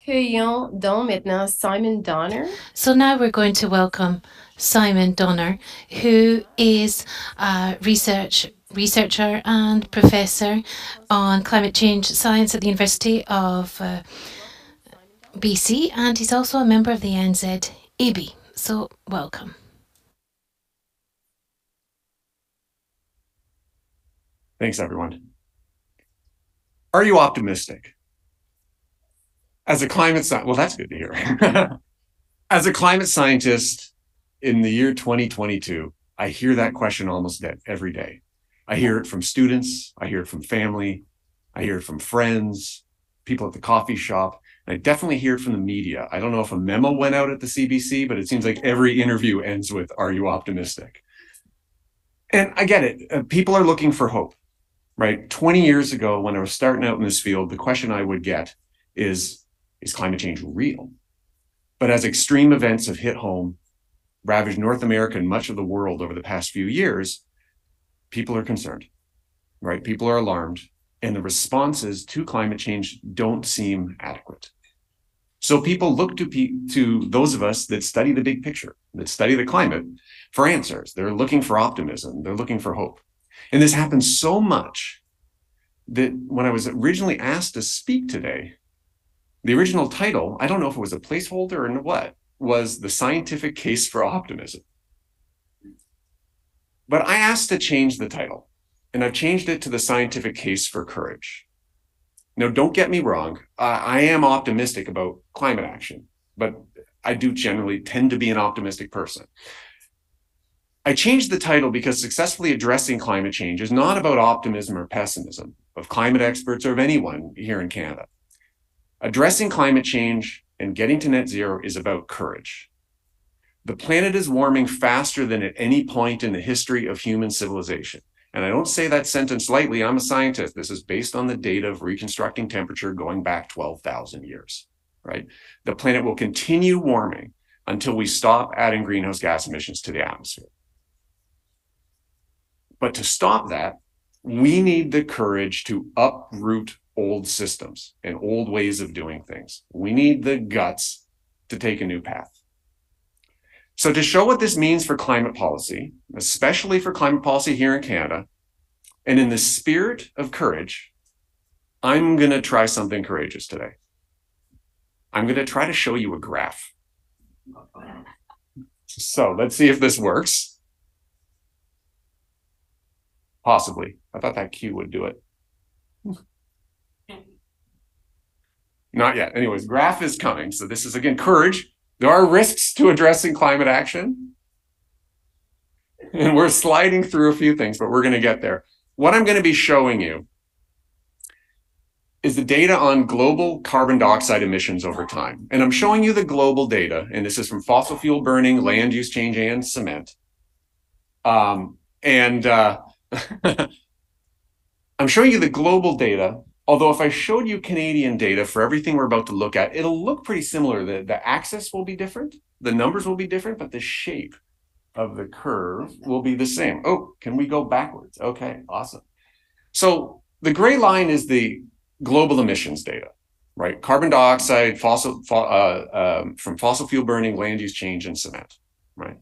Accueillons donc maintenant Simon Donner. So now we're going to welcome Simon Donner, who is a researcher and professor on climate change science at the University of BC, and he's also a member of the NZAB. So welcome. Thanks, everyone. Are you optimistic? As a climate scientist, well, that's good to hear. As a climate scientist in the year 2022, I hear that question almost every day. I hear it from students, I hear it from family, I hear it from friends, people at the coffee shop, and I definitely hear it from the media. I don't know if a memo went out at the CBC, but it seems like every interview ends with, "Are you optimistic?" And I get it. People are looking for hope, right? 20 years ago, when I was starting out in this field, the question I would get is climate change real? But as extreme events have hit home, ravaged North America and much of the world over the past few years, people are concerned, right? People are alarmed, and the responses to climate change don't seem adequate. So people look to those of us that study the big picture, that study the climate, for answers. They're looking for optimism. They're looking for hope. And this happens so much that when I was originally asked to speak today, the original title, I don't know if it was a placeholder or what, was The Scientific Case for Optimism. But I asked to change the title, and I've changed it to The Scientific Case for Courage. Now, don't get me wrong, I am optimistic about climate action, but I do generally tend to be an optimistic person. I changed the title because successfully addressing climate change is not about optimism or pessimism of climate experts or of anyone here in Canada. Addressing climate change and getting to net zero is about courage. The planet is warming faster than at any point in the history of human civilization. And I don't say that sentence lightly. I'm a scientist. This is based on the data of reconstructing temperature going back 12,000 years, right? The planet will continue warming until we stop adding greenhouse gas emissions to the atmosphere. But to stop that, we need the courage to uproot old systems and old ways of doing things. We need the guts to take a new path. So to show what this means for climate policy, especially for climate policy here in Canada, and in the spirit of courage, I'm going to try something courageous today. I'm going to try to show you a graph. So let's see if this works. Possibly. I thought that cue would do it. Not yet. Anyways, graph is coming. So this is, again, courage. There are risks to addressing climate action. And we're sliding through a few things, but we're going to get there. What I'm going to be showing you is the data on global carbon dioxide emissions over time. And I'm showing you the global data, and this is from fossil fuel burning, land use change, and cement. I'm showing you the global data. Although if I showed you Canadian data for everything we're about to look at, it'll look pretty similar. The axis will be different, the numbers will be different, but the shape of the curve will be the same. Oh, can we go backwards? Okay, awesome. So the gray line is the global emissions data, right? Carbon dioxide, from fossil fuel burning, land use change, and cement, right?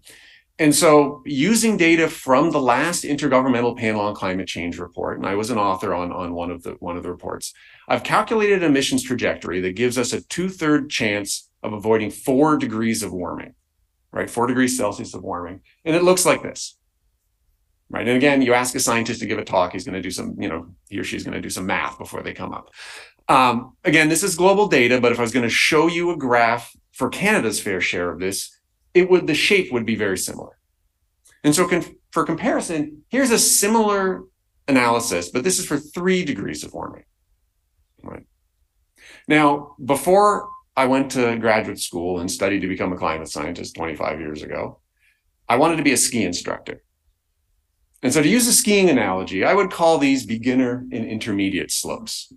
And so using data from the last Intergovernmental Panel on Climate Change report, and I was an author on one of the reports, I've calculated an emissions trajectory that gives us a 2/3 chance of avoiding 4 degrees of warming, right? 4 degrees Celsius of warming. And it looks like this, right? And again, you ask a scientist to give a talk, he's going to do some, he or she's going to do some math before they come up. Again, this is global data, but if I was going to show you a graph for Canada's fair share of this, the shape would be very similar. And so for comparison, here's a similar analysis, but this is for 3 degrees of warming, right? Now, before I went to graduate school and studied to become a climate scientist 25 years ago, I wanted to be a ski instructor. And so to use a skiing analogy, I would call these beginner and intermediate slopes.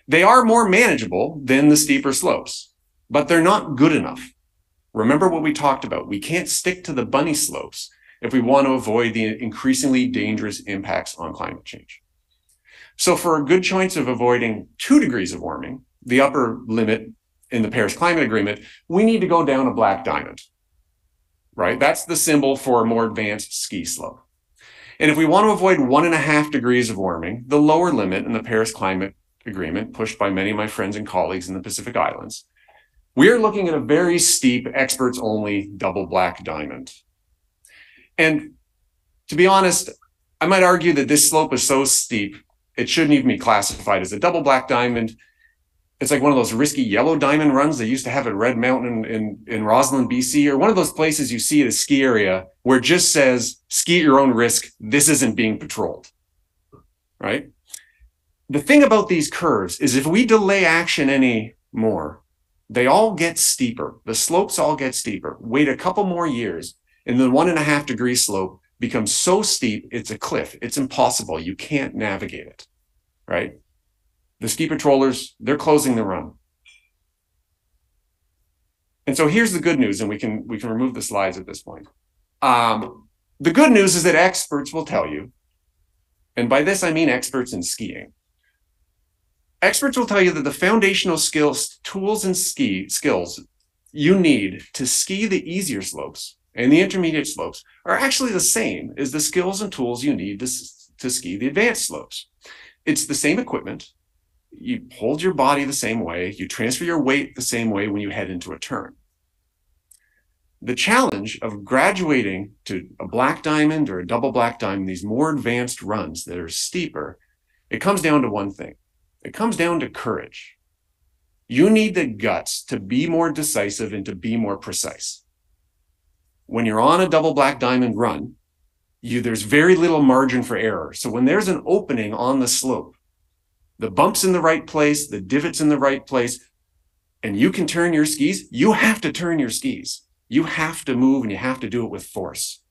They are more manageable than the steeper slopes, but they're not good enough. Remember what we talked about. We can't stick to the bunny slopes if we want to avoid the increasingly dangerous impacts on climate change. So for a good chance of avoiding 2 degrees of warming, the upper limit in the Paris Climate Agreement, we need to go down a black diamond, right? That's the symbol for a more advanced ski slope. And if we want to avoid 1.5 degrees of warming, the lower limit in the Paris Climate Agreement, pushed by many of my friends and colleagues in the Pacific Islands, we are looking at a very steep, experts-only double black diamond. And to be honest, I might argue that this slope is so steep, it shouldn't even be classified as a double black diamond. It's like one of those risky yellow diamond runs they used to have at Red Mountain in Roslyn, BC, or one of those places you see at a ski area where it just says, ski at your own risk, this isn't being patrolled, right? The thing about these curves is if we delay action any more, they all get steeper. The slopes all get steeper. Wait a couple more years, and the 1.5 degree slope becomes so steep, it's a cliff. It's impossible. You can't navigate it, right? The ski patrollers, they're closing the run. And so here's the good news, and we can remove the slides at this point. The good news is that experts will tell you, and by this I mean experts in skiing. Experts will tell you that the foundational skills, tools and skills you need to ski the easier slopes and the intermediate slopes are actually the same as the skills and tools you need to ski the advanced slopes. It's the same equipment. You hold your body the same way. You transfer your weight the same way when you head into a turn. The challenge of graduating to a black diamond or a double black diamond, these more advanced runs that are steeper, it comes down to one thing. It comes down to courage. You need the guts to be more decisive and to be more precise. When you're on a double black diamond run, there's very little margin for error. So when there's an opening on the slope, the bump's in the right place, the divot's in the right place, and you can turn your skis, you have to turn your skis. You have to move and you have to do it with force.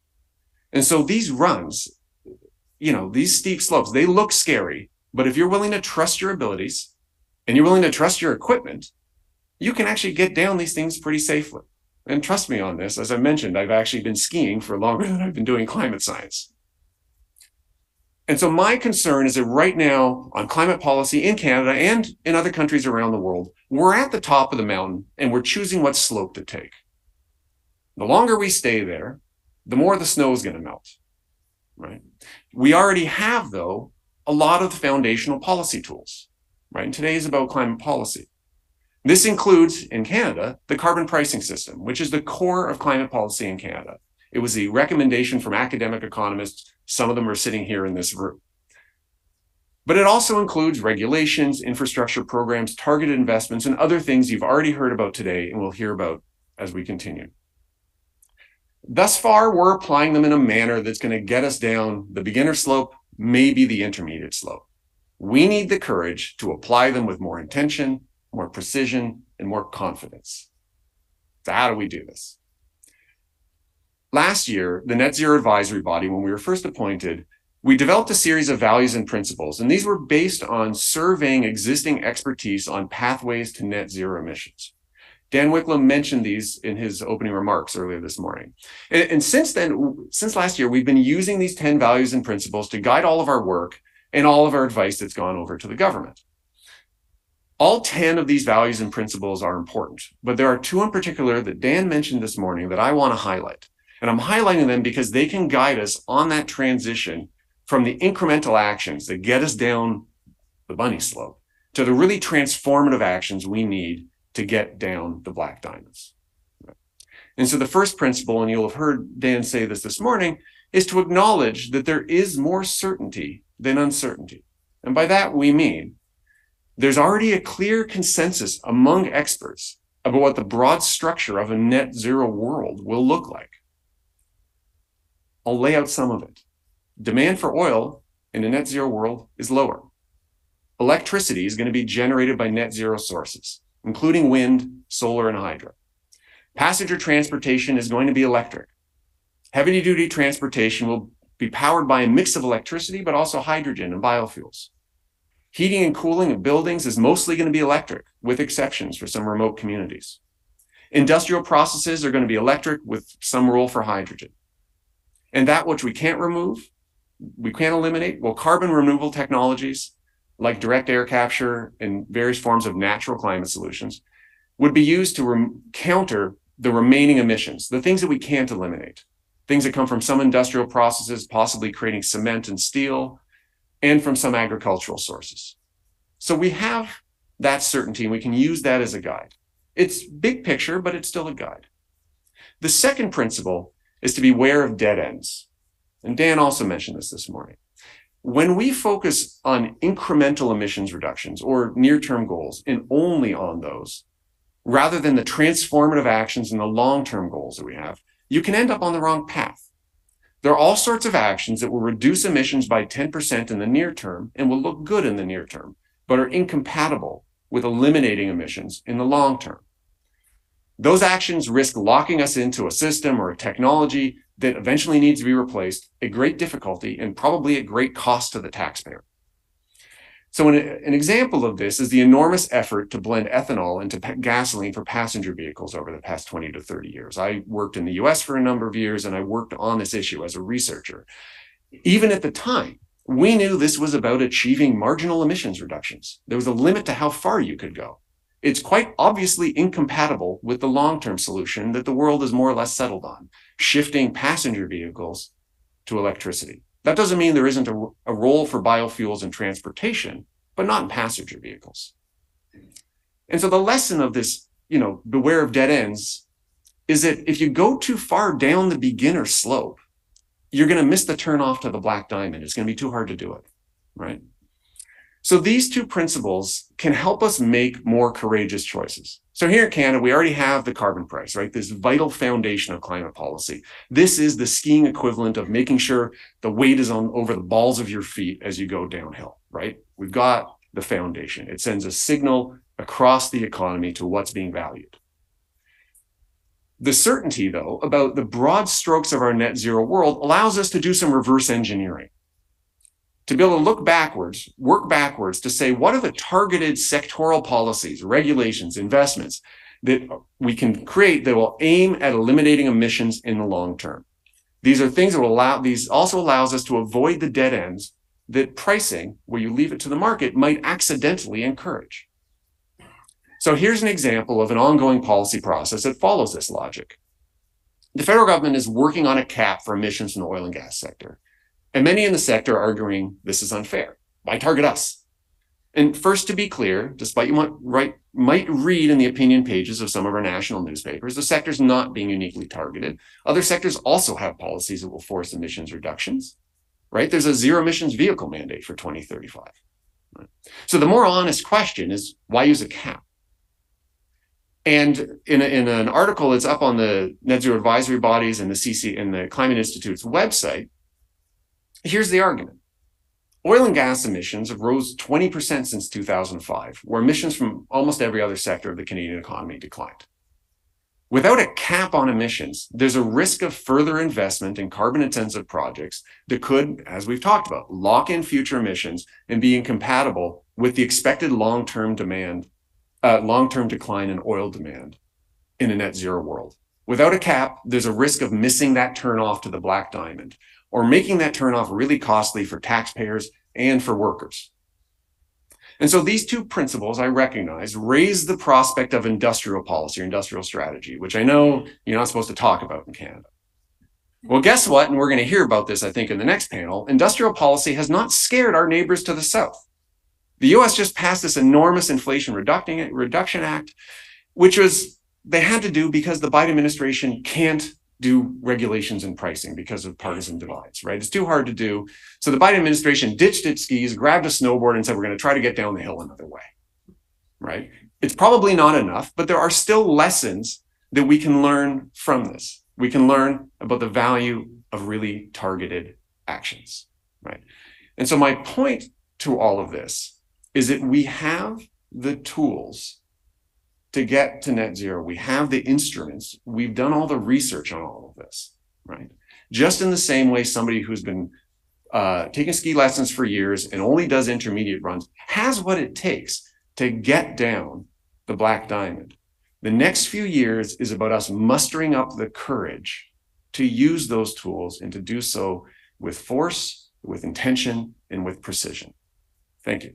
And so these runs, these steep slopes, they look scary, but if you're willing to trust your abilities and you're willing to trust your equipment, you can actually get down these things pretty safely. And trust me on this, as I mentioned, I've actually been skiing for longer than I've been doing climate science. And so my concern is that right now on climate policy in Canada and in other countries around the world, we're at the top of the mountain and we're choosing what slope to take. The longer we stay there, the more the snow is going to melt, right? We already have, though, a lot of the foundational policy tools, right? And today is about climate policy. This includes, in Canada, the carbon pricing system, which is the core of climate policy in Canada. It was a recommendation from academic economists. Some of them are sitting here in this room. But it also includes regulations, infrastructure programs, targeted investments, and other things you've already heard about today and we'll hear about as we continue. Thus far, we're applying them in a manner that's going to get us down the beginner slope, maybe the intermediate slope. We need the courage to apply them with more intention, more precision, and more confidence. So how do we do this? Last year, the Net Zero Advisory Body, when we were first appointed, we developed a series of values and principles, and these were based on surveying existing expertise on pathways to net zero emissions. Dan Wicklum mentioned these in his opening remarks earlier this morning. And since then, since last year, we've been using these 10 values and principles to guide all of our work and all of our advice that's gone over to the government. All 10 of these values and principles are important, but there are two in particular that Dan mentioned this morning that I want to highlight. And I'm highlighting them because they can guide us on that transition from the incremental actions that get us down the bunny slope to the really transformative actions we need to get down the black diamonds. And so the first principle, and you'll have heard Dan say this morning, is to acknowledge that there is more certainty than uncertainty. And by that, we mean there's already a clear consensus among experts about what the broad structure of a net zero world will look like. I'll lay out some of it. Demand for oil in a net zero world is lower. Electricity is going to be generated by net zero sources, including wind, solar, and hydro. Passenger transportation is going to be electric. Heavy-duty transportation will be powered by a mix of electricity, but also hydrogen and biofuels. Heating and cooling of buildings is mostly going to be electric, with exceptions for some remote communities. Industrial processes are going to be electric with some role for hydrogen. And that which we can't remove, we can't eliminate, well, carbon removal technologies, like direct air capture and various forms of natural climate solutions, would be used to counter the remaining emissions, the things that we can't eliminate, things that come from some industrial processes, possibly creating cement and steel, and from some agricultural sources. So we have that certainty, and we can use that as a guide. It's big picture, but it's still a guide. The second principle is to beware of dead ends. And Dan also mentioned this morning. When we focus on incremental emissions reductions or near-term goals and only on those, rather than the transformative actions and the long-term goals that we have, you can end up on the wrong path. There are all sorts of actions that will reduce emissions by 10% in the near term and will look good in the near term, but are incompatible with eliminating emissions in the long term. Those actions risk locking us into a system or a technology that eventually needs to be replaced at great difficulty and probably at great cost to the taxpayer. So an example of this is the enormous effort to blend ethanol into gasoline for passenger vehicles over the past 20 to 30 years. I worked in the US for a number of years, and I worked on this issue as a researcher. Even at the time, we knew this was about achieving marginal emissions reductions. There was a limit to how far you could go. It's quite obviously incompatible with the long-term solution that the world is more or less settled on, shifting passenger vehicles to electricity. That doesn't mean there isn't a role for biofuels in transportation, but not in passenger vehicles. And so the lesson of this, beware of dead ends, is that if you go too far down the beginner slope, you're going to miss the turnoff to the black diamond. It's going to be too hard to do it, right? So these two principles can help us make more courageous choices. So here in Canada, we already have the carbon price, right? This vital foundation of climate policy. This is the skiing equivalent of making sure the weight is over the balls of your feet as you go downhill, right? We've got the foundation. It sends a signal across the economy to what's being valued. The certainty, though, about the broad strokes of our net zero world allows us to do some reverse engineering. To be able to look backwards, work backwards to say, what are the targeted sectoral policies, regulations, investments that we can create that will aim at eliminating emissions in the long term? These are things that will these also allows us to avoid the dead ends that pricing, where you leave it to the market, might accidentally encourage. So here's an example of an ongoing policy process that follows this logic. The federal government is working on a cap for emissions in the oil and gas sector. And many in the sector are arguing this is unfair. Why target us? And first, to be clear, despite you might read in the opinion pages of some of our national newspapers, the sector's not being uniquely targeted. Other sectors also have policies that will force emissions reductions, right? There's a zero emissions vehicle mandate for 2035. Right? So the more honest question is, why use a cap? And in an article that's up on the Net Zero Advisory Bodies and the Climate Institute's website, here's the argument. Oil and gas emissions have rose 20% since 2005, where emissions from almost every other sector of the Canadian economy declined. Without a cap on emissions, there's a risk of further investment in carbon-intensive projects that could, as we've talked about, lock in future emissions and be incompatible with the expected long-term decline in oil demand in a net zero world. Without a cap, there's a risk of missing that turnoff to the black diamond, or making that turnoff really costly for taxpayers and for workers. And so these two principles, I recognize, raise the prospect of industrial policy or industrial strategy, which I know you're not supposed to talk about in Canada. Well, guess what? And we're going to hear about this, I think, in the next panel. Industrial policy has not scared our neighbors to the south. The US just passed this enormous Inflation Reduction Act, which they had to do because the Biden administration can't do regulations and pricing because of partisan divides, right? It's too hard to do. So the Biden administration ditched its skis, grabbed a snowboard, and said, we're going to try to get down the hill another way, right? It's probably not enough, but there are still lessons that we can learn from this. We can learn about the value of really targeted actions, right? And so my point to all of this is that we have the tools to get to net zero. We have the instruments. We've done all the research on all of this, right? Just in the same way somebody who's been taking ski lessons for years and only does intermediate runs has what it takes to get down the black diamond. The next few years is about us mustering up the courage to use those tools and to do so with force, with intention, and with precision. Thank you.